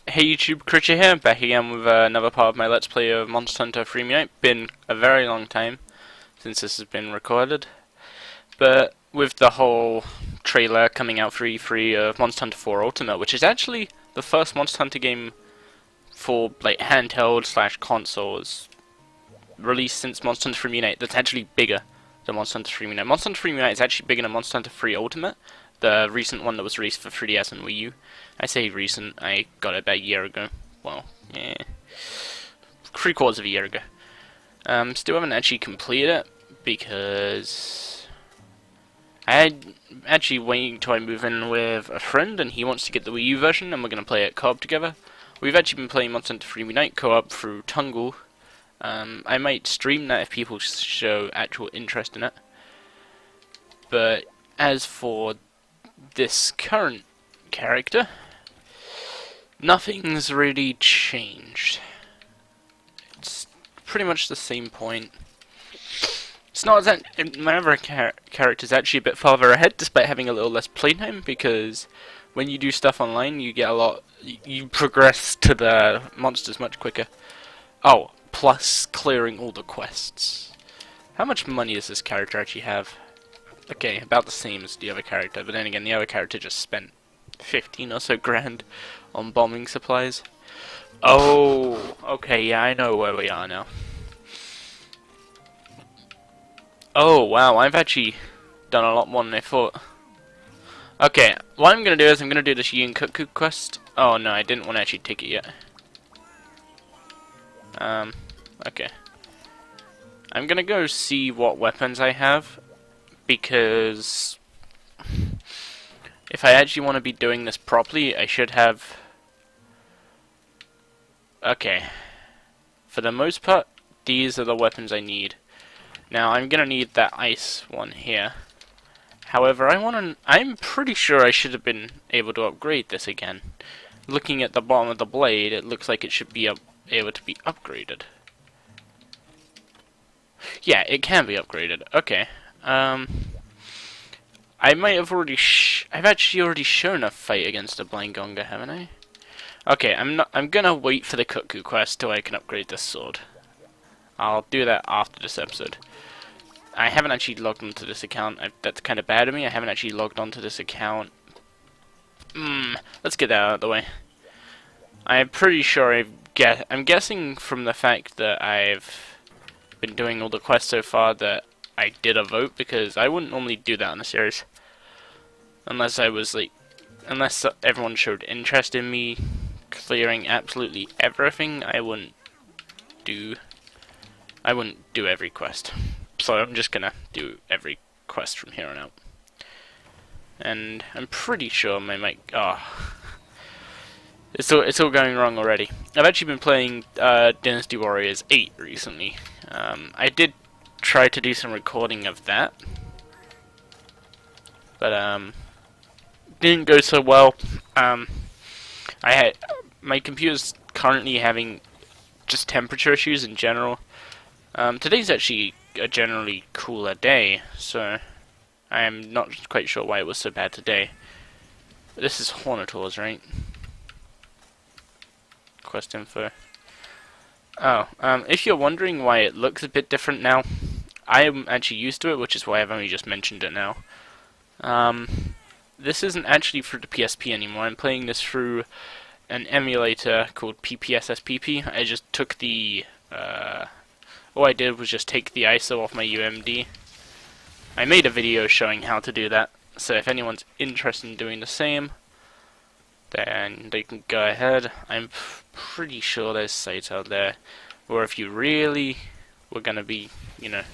Hey YouTube, Critcher here, back again with another part of my Let's Play of Monster Hunter Freemute. Been a very long time since this has been recorded, but with the whole trailer coming out for E3 of Monster Hunter 4 Ultimate, which is actually the first Monster Hunter game for like handheld slash consoles released since Monster Hunter Freemute that's actually bigger than Monster Hunter Freemute. Monster Hunter Freemute is actually bigger than Monster Hunter 3 Ultimate, the recent one that was released for 3DS and Wii U. I say recent, I got it about a year ago. Well, yeah, 3/4 of a year ago. Still haven't actually completed it because I'm actually waiting until I move in with a friend and he wants to get the Wii U version and we're going to play it co-op together. We've actually been playing Monster Hunter Freemute co-op through Tungle. I might stream that if people show actual interest in it. But as for this current character, nothing's really changed. It's pretty much the same point. It's not that my other character's actually a bit farther ahead, despite having a little less playtime, because when you do stuff online, you get a lot. You progress to the monsters much quicker. Oh, plus clearing all the quests. How much money does this character actually have? Okay, about the same as the other character, but then again, the other character just spent 15 or so grand on bombing supplies. Oh, okay, yeah, I know where we are now. Oh, wow, I've actually done a lot more than I thought. Okay, what I'm gonna do is I'm gonna do this Yian-Kut-Ku quest. Oh, no, I didn't want to actually take it yet. Okay. I'm gonna go see what weapons I have, because if I actually want to be doing this properly, I should have... Okay. For the most part, these are the weapons I need. Now, I'm gonna need that ice one here. However, I'm pretty sure I should have been able to upgrade this again. Looking at the bottom of the blade, it looks like it should be able to be upgraded. Yeah, it can be upgraded. Okay. I might have already I've actually already shown a fight against a Blind Gonga, haven't I? Okay, I'm gonna wait for the Kut-Ku quest till I can upgrade this sword. I'll do that after this episode. I haven't actually logged onto this account. That's kind of bad of me. I haven't actually logged onto this account. Let's get that out of the way. I'm pretty sure I'm guessing from the fact that I've been doing all the quests so far that I did a vote, because I wouldn't normally do that on a series. Unless I was like, unless everyone showed interest in me clearing absolutely everything, I wouldn't do every quest. So I'm just gonna do every quest from here on out. And I'm pretty sure my mic, it's all going wrong already. I've actually been playing Dynasty Warriors 8 recently. I did try to do some recording of that, but didn't go so well. My computer's currently having just temperature issues in general. Today's actually a generally cooler day, so I am not quite sure why it was so bad today. But this is Hornators, right? Quest info. Oh, if you're wondering why it looks a bit different now, I am actually used to it, which is why I've only just mentioned it now. This isn't actually through the PSP anymore. I'm playing this through an emulator called PPSSPP. I just took the... all I did was just take the ISO off my UMD. I made a video showing how to do that, so if anyone's interested in doing the same, then they can go ahead. I'm pretty sure there's sites out there, or if you really were gonna be, you know,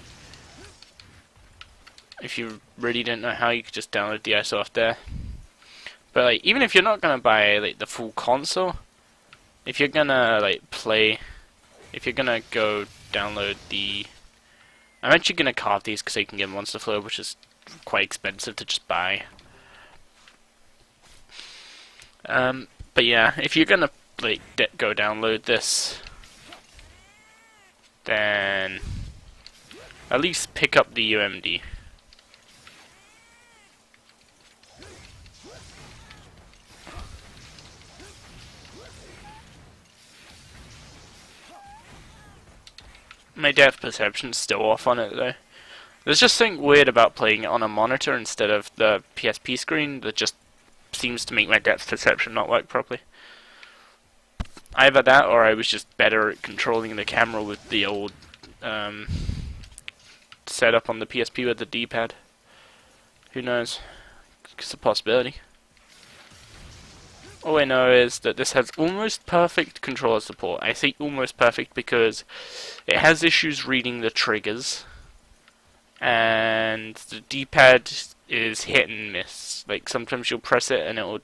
if you really didn't know how, you could just download the ISO off there. But like, even if you're not gonna buy like the full console, if you're gonna like play, if you're gonna go download the, I'm actually gonna carve these because you can get Monster Flow, which is quite expensive to just buy. But yeah, if you're gonna like go download this, then at least pick up the UMD. My depth perception's still off on it though. There's just something weird about playing it on a monitor instead of the PSP screen that just seems to make my depth perception not work properly. Either that or I was just better at controlling the camera with the old setup on the PSP with the D-pad. Who knows? It's a possibility. All I know is that this has almost perfect controller support. I say almost perfect because it has issues reading the triggers, and the D-pad is hit and miss. Like sometimes you'll press it and it will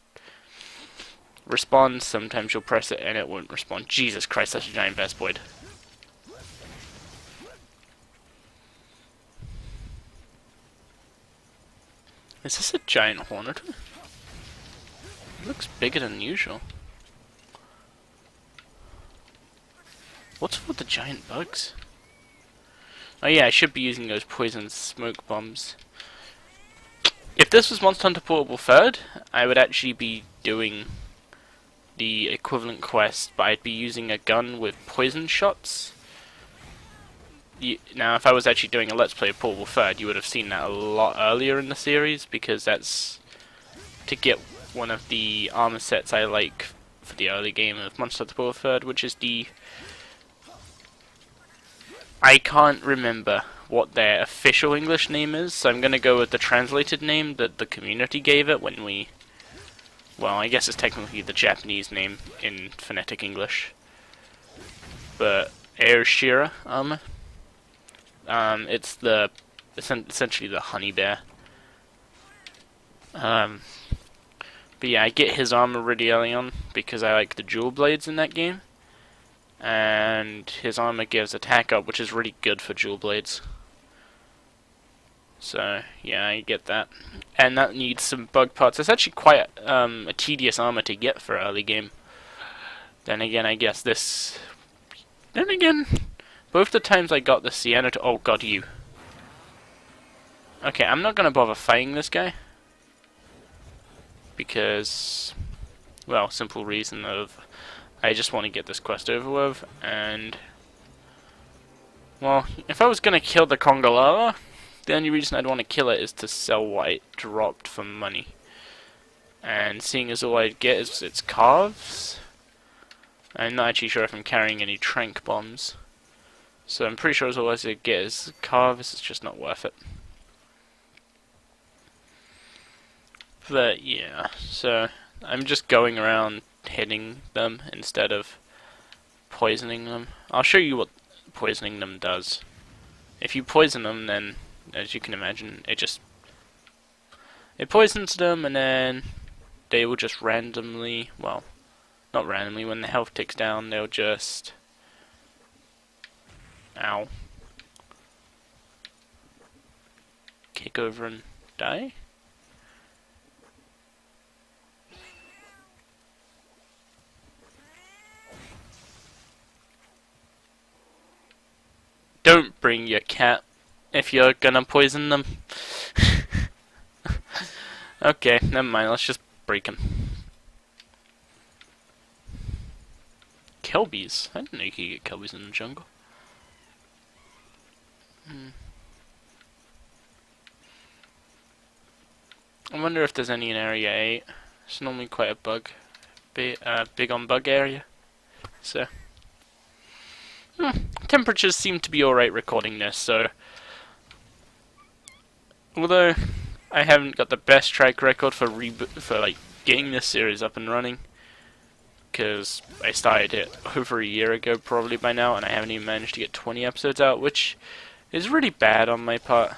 respond, sometimes you'll press it and it won't respond. Jesus Christ, that's a giant Vespoid. Is this a giant Hornet? It looks bigger than usual. What's with the giant bugs? Oh yeah, I should be using those poison smoke bombs. If this was Monster Hunter Portable 3rd, I would actually be doing the equivalent quest, but I'd be using a gun with poison shots. Now, if I was actually doing a Let's Play of Portable 3rd, you would have seen that a lot earlier in the series, because that's to get one of the armor sets I like for the early game of Monster Hunter Portable 3rd, which is the... I can't remember what their official English name is, so I'm going to go with the translated name that the community gave it when we... Well, I guess it's technically the Japanese name in phonetic English. But Air Shira armor. It's essentially the honey bear. But yeah, I get his armor really early on because I like the dual blades in that game. And his armor gives attack up, which is really good for dual blades. So yeah, I get that. And that needs some bug parts. It's actually quite a tedious armor to get for early game. Then again, I guess this... Then again, both the times I got the Sienna to... Oh god, you. Okay, I'm not gonna bother fighting this guy. Because... Well, simple reason of... I just want to get this quest over with, and... Well, if I was gonna kill the Congalala, the only reason I'd want to kill it is to sell what it dropped for money. And seeing as all I'd get is its calves, I'm not actually sure if I'm carrying any trank bombs. So I'm pretty sure as all I'd get is calves, it's just not worth it. But yeah, so I'm just going around hitting them instead of poisoning them. I'll show you what poisoning them does. If you poison them, then as you can imagine, it poisons them, and then they will just randomly, well, not randomly, when the health ticks down, they'll just, ow, kick over and die. Don't bring your cat if you're gonna poison them. Okay, never mind, let's just break him. Kelbies? I didn't know you could get Kelbies in the jungle. I wonder if there's any in Area 8. It's normally quite a big on bug area. So... temperatures seem to be alright recording this, so... Although I haven't got the best track record for like getting this series up and running, because I started it over a year ago probably by now, and I haven't even managed to get 20 episodes out, which is really bad on my part.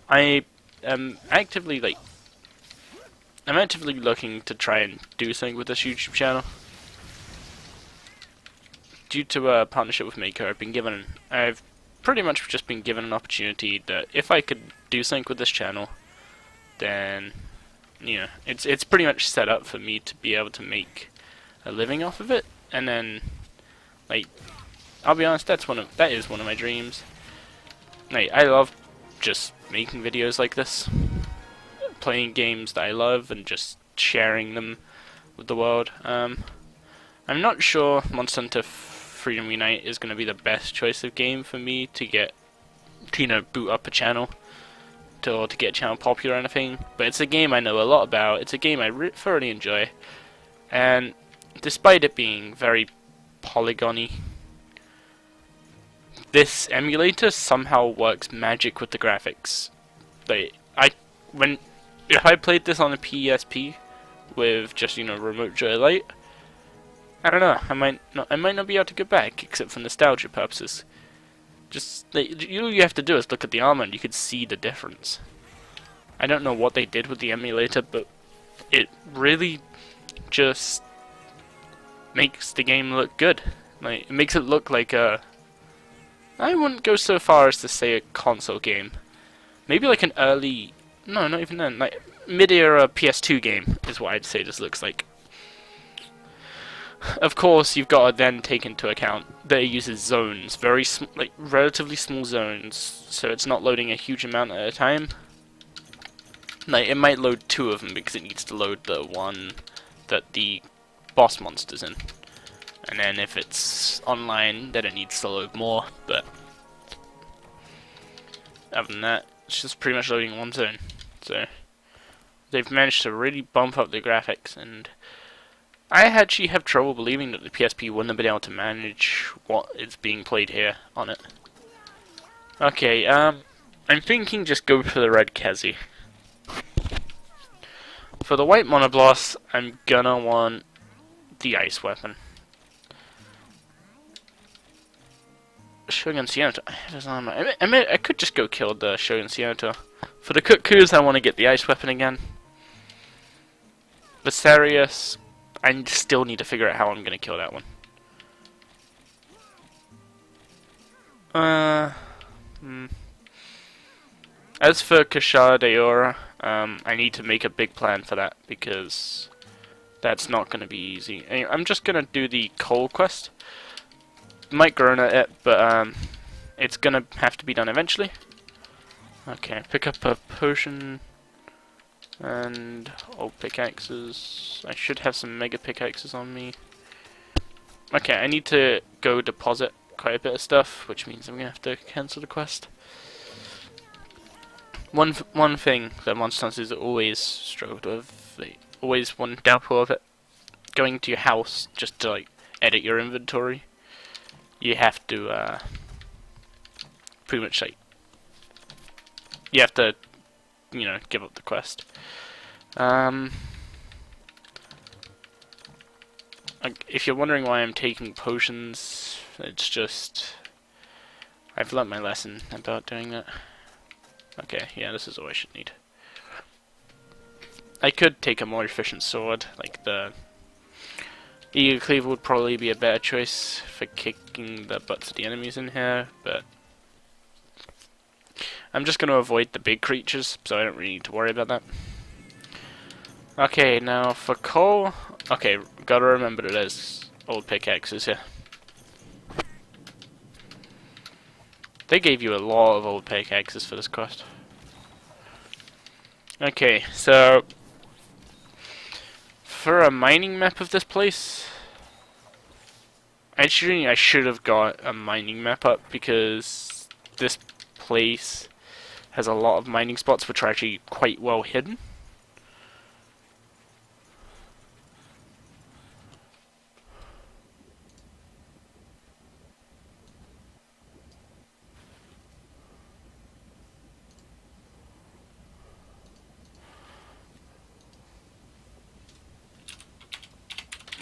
I am actively looking to try and do something with this YouTube channel. Due to a partnership with Mako, I've pretty much just been given an opportunity that if I could do something with this channel, then, you know, it's pretty much set up for me to be able to make a living off of it. And then, like, I'll be honest, that is one of my dreams. Like, I love just making videos like this, playing games that I love and just sharing them with the world. I'm not sure Monster Hunter Freedom Unite is going to be the best choice of game for me to get, to boot up a channel, or to get a channel popular or anything. But it's a game I know a lot about. It's a game I thoroughly enjoy, and despite it being very polygony, this emulator somehow works magic with the graphics. Like if I played this on a PSP with just remote joylight, I don't know. I might not be able to go back, except for nostalgia purposes. Just all you have to do is look at the armor, and you could see the difference. I don't know what they did with the emulator, but it really just makes the game look good. Like, it makes it look like a... I wouldn't go so far as to say a console game. Maybe like an early... No, not even then. Like, mid-era PS2 game is what I'd say this looks like. Of course, you've got to then take into account that it uses zones, relatively small zones, so it's not loading a huge amount at a time. Like, it might load 2 of them because it needs to load the one that the boss monster's in. And then if it's online, then it needs to load more, but other than that, it's just pretty much loading one zone. So, they've managed to really bump up the graphics, and I actually have trouble believing that the PSP wouldn't have been able to manage what is being played here on it. Okay, I'm thinking just go for the red Kezi. For the white Monoblast, I'm gonna want the ice weapon. Shogun Senator. I could just go kill the Shogun Senator. For the Cuckoos, I want to get the ice weapon again. Viserius, I still need to figure out how I'm gonna kill that one. As for Kashara Daora, I need to make a big plan for that, because that's not gonna be easy. Anyway, I'm just gonna do the coal quest. Might groan at it, but it's gonna have to be done eventually. Okay, pick up a potion and old pickaxes. I should have some mega pickaxes on me. Okay, I need to go deposit quite a bit of stuff, which means I'm gonna have to cancel the quest. One thing that Monster Hunters always struggled with, always one downfall of it, going to your house just to edit your inventory. You have to pretty much you have to give up the quest. If you're wondering why I'm taking potions, it's just I've learnt my lesson about doing that. Okay, yeah, this is all I should need. I could take a more efficient sword, like the Eager Cleaver would probably be a better choice for kicking the butts of the enemies in here, but I'm just going to avoid the big creatures, so I don't really need to worry about that. Okay, now for coal, okay, gotta remember that there's old pickaxes here. They gave you a lot of old pickaxes for this quest. Okay, so for a mining map of this place, actually I should have got a mining map up, because this place has a lot of mining spots which are actually quite well hidden.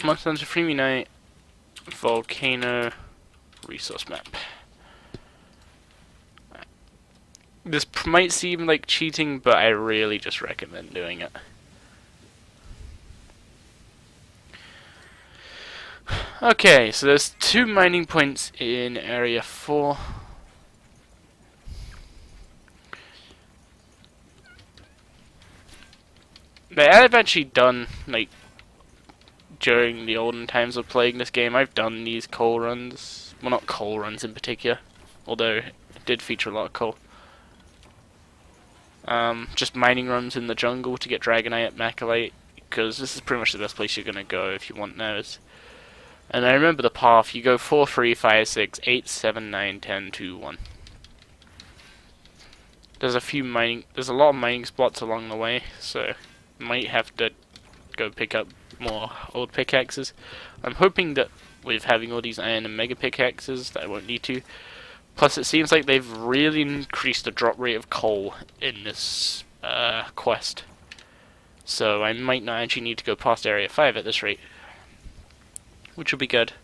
Monster Hunter Freedom Unite Volcano resource map. This might seem like cheating, but I really just recommend doing it. Okay, so there's 2 mining points in Area 4. I've actually done, during the olden times of playing this game, I've done these coal runs. Well, not coal runs in particular, although it did feature a lot of coal. Just mining runs in the jungle to get Dragonite, Macalite, because this is pretty much the best place you're gonna go if you want those. And I remember the path. You go 4, 3, 5, 6, 8, 7, 9, 10, 2, 1. There's a lot of mining spots along the way, so might have to go pick up more old pickaxes. I'm hoping that with having all these iron and mega pickaxes that I won't need to. Plus it seems like they've really increased the drop rate of coal in this quest. So I might not actually need to go past Area 5 at this rate. Which will be good.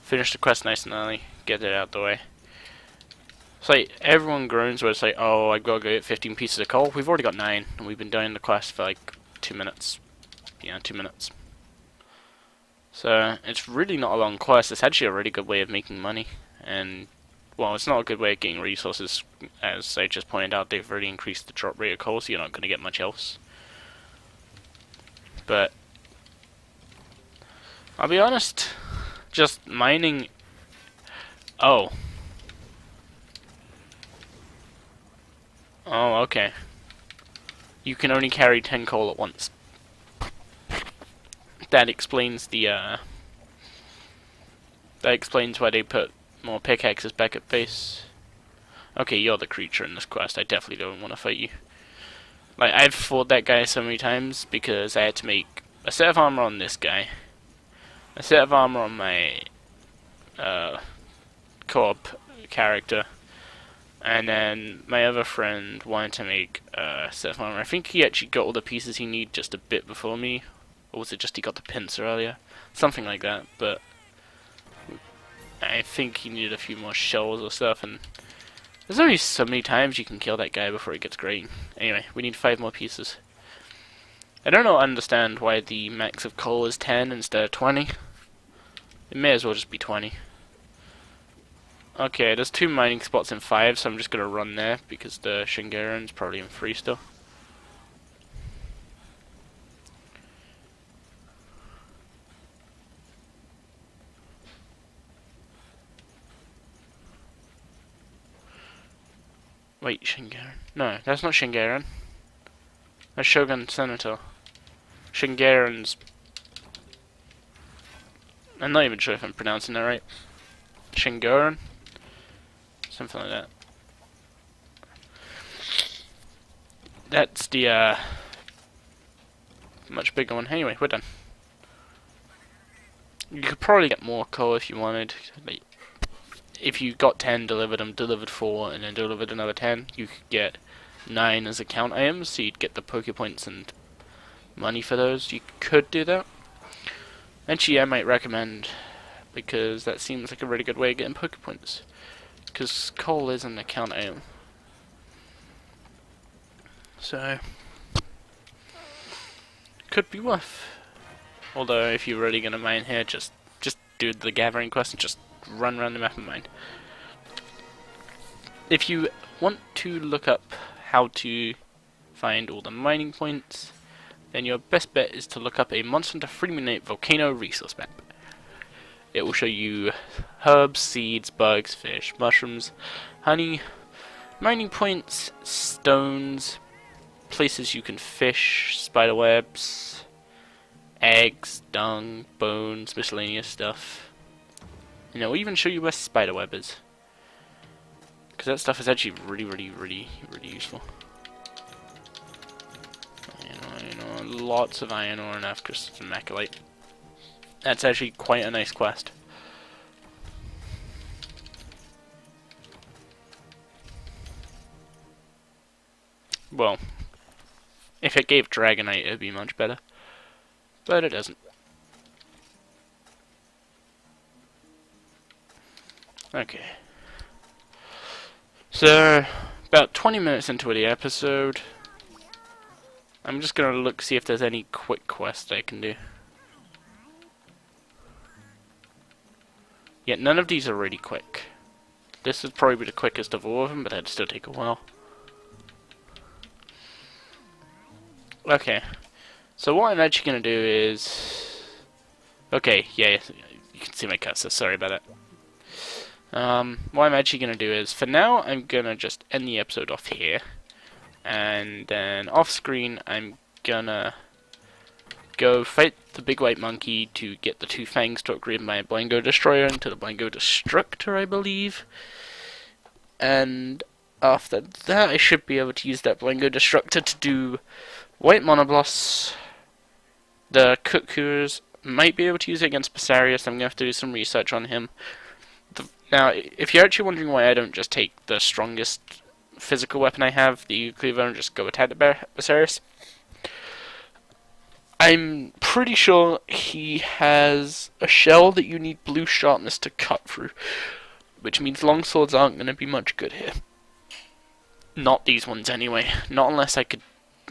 Finish the quest nice and early, get it out the way. It's like, everyone groans where it's like, oh, I've got to go get 15 pieces of coal. We've already got 9, and we've been doing the quest for like 2 minutes. Yeah, 2 minutes. So, it's really not a long quest. It's actually a really good way of making money. And, well, it's not a good way of getting resources. As I just pointed out, they've really increased the drop rate of coal, so you're not going to get much else. But, I'll be honest, just mining... Oh, okay. You can only carry 10 coal at once. That explains the, that explains why they put more pickaxes back at base. Okay, you're the creature in this quest. I definitely don't want to fight you. Like, I've fought that guy so many times because I had to make a set of armor on this guy, a set of armor on my, co-op character, and then my other friend wanted to make a set of armor. I think he actually got all the pieces he needed just a bit before me. Or was it just he got the pincer earlier? Something like that, but I think he needed a few more shells or stuff, and there's only so many times you can kill that guy before it gets green. Anyway, we need 5 more pieces. I don't understand why the max of coal is 10 instead of 20. It may as well just be 20. Okay, there's 2 mining spots in 5, so I'm just gonna run there because the Shingaren's probably in 3 still. Wait, Shingaren? No, that's not Shingaren. That's Shogun Senator. Shingaren's... I'm not even sure if I'm pronouncing that right. Shingaren? Something like that. That's the, much bigger one. Anyway, we're done. You could probably get more coal if you wanted. Like, if you got 10, delivered them, delivered 4, and then delivered another 10, you could get 9 as account items, so you'd get the Poke Points and money for those. You could do that. Actually, I might recommend, because that seems like a really good way of getting Poke Points. Because coal is an account item. So, could be worth. Although, if you're really gonna mine here, just do the gathering quest and just run around the map and mine. If you want to look up how to find all the mining points, then your best bet is to look up a Monster Hunter Freemium Night Volcano resource map. It will show you herbs, seeds, bugs, fish, mushrooms, honey, mining points, stones, places you can fish, spider webs, eggs, dung, bones, miscellaneous stuff. And it will even show you where spider web is. Because that stuff is actually really useful. Lots of iron ore enough crystals and macrolite. That's actually quite a nice quest. Well, if it gave Dragonite, it would be much better. But it doesn't. Okay. So, about 20 minutes into the episode, I'm just gonna look, see if there's any quick quests I can do. Yeah, none of these are really quick. This is probably the quickest of all of them, but that'd still take a while. Okay. So what I'm actually gonna do is... Okay, yeah, you can see my cursor, sorry about that. What I'm actually gonna do is, for now, I'm gonna just end the episode off here. And then off screen, I'm gonna go fight the big white monkey to get the two fangs to upgrade my Blango Destroyer into the Blango Destructor, I believe. And after that, I should be able to use that Blango Destructor to do white Monobloss. The Cuckoos might be able to use it against Basarius. I'm going to have to do some research on him. Now, if you're actually wondering why I don't just take the strongest physical weapon I have, the Cleaver, and just go attack the Basarius, I'm pretty sure he has a shell that you need blue sharpness to cut through, which means longswords aren't going to be much good here. Not these ones anyway. Not unless I could...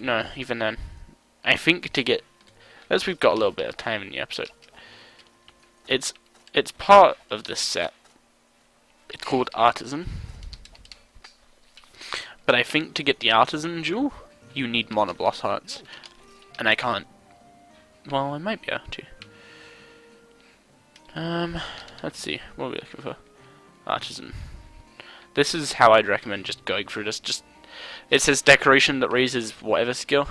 No, even then. I think to get... As we've got a little bit of time in the episode, it's part of this set. It's called Artisan. But I think to get the Artisan jewel, you need Monobloss hearts. And I can't. Well, I might be able to. Let's see. What are we looking for? Artisan. This is how I'd recommend just going through this. Just it says decoration that raises whatever skill.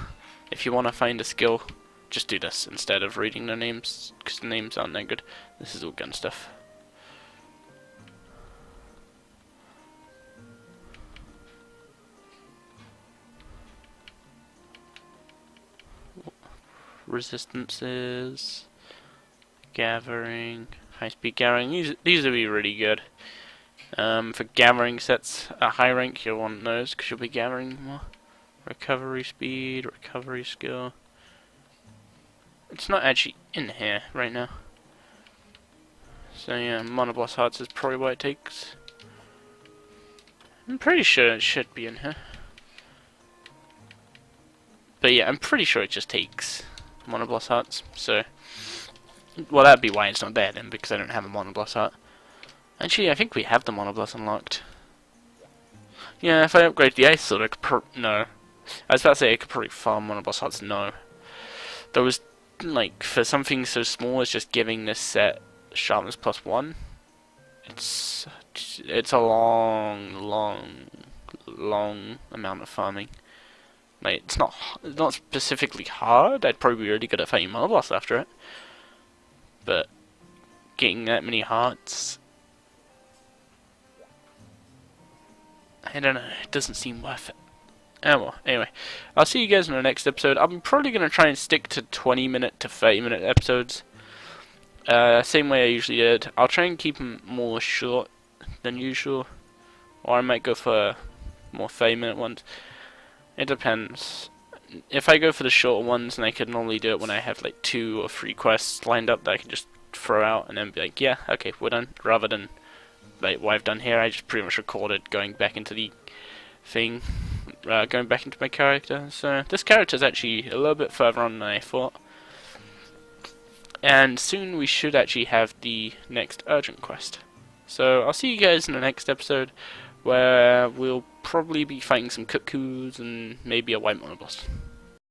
If you want to find a skill, just do this instead of reading the names, because the names aren't that good. This is all gun stuff. Resistances, gathering, high-speed gathering. These will be really good. For gathering sets at high rank, you'll want those because you'll be gathering more. Recovery speed, recovery skill. It's not actually in here right now. So yeah, Monobloss hearts is probably what it takes. I'm pretty sure it should be in here. But yeah, I'm pretty sure it just takes Monobloss hearts. So, well, that'd be why it's not there then, because I don't have a Monobloss heart. Actually, I think we have the Monobloss unlocked. Yeah, if I upgrade the Ice Sword, I could no. I was about to say I could probably farm Monobloss hearts. No. There was, like, for something so small as just giving this set sharpness +1, it's a long amount of farming. Like, it's not specifically hard. I'd probably be really good at fighting Monobloss after it. But getting that many hearts, I don't know, it doesn't seem worth it. Oh well, anyway, I'll see you guys in the next episode. I'm probably going to try and stick to 20-minute to 30-minute episodes. Same way I usually did. I'll try and keep them more short than usual. Or I might go for more 30-minute ones. It depends. If I go for the shorter ones, then I can normally do it when I have like 2 or 3 quests lined up that I can just throw out and then be like, yeah, okay, we're done. Rather than like what I've done here, I just pretty much recorded going back into the thing, going back into my character. So this character is actually a little bit further on than I thought. And soon we should actually have the next urgent quest. So I'll see you guys in the next episode, where we'll probably be fighting some cuckoos and maybe a white Monobloss.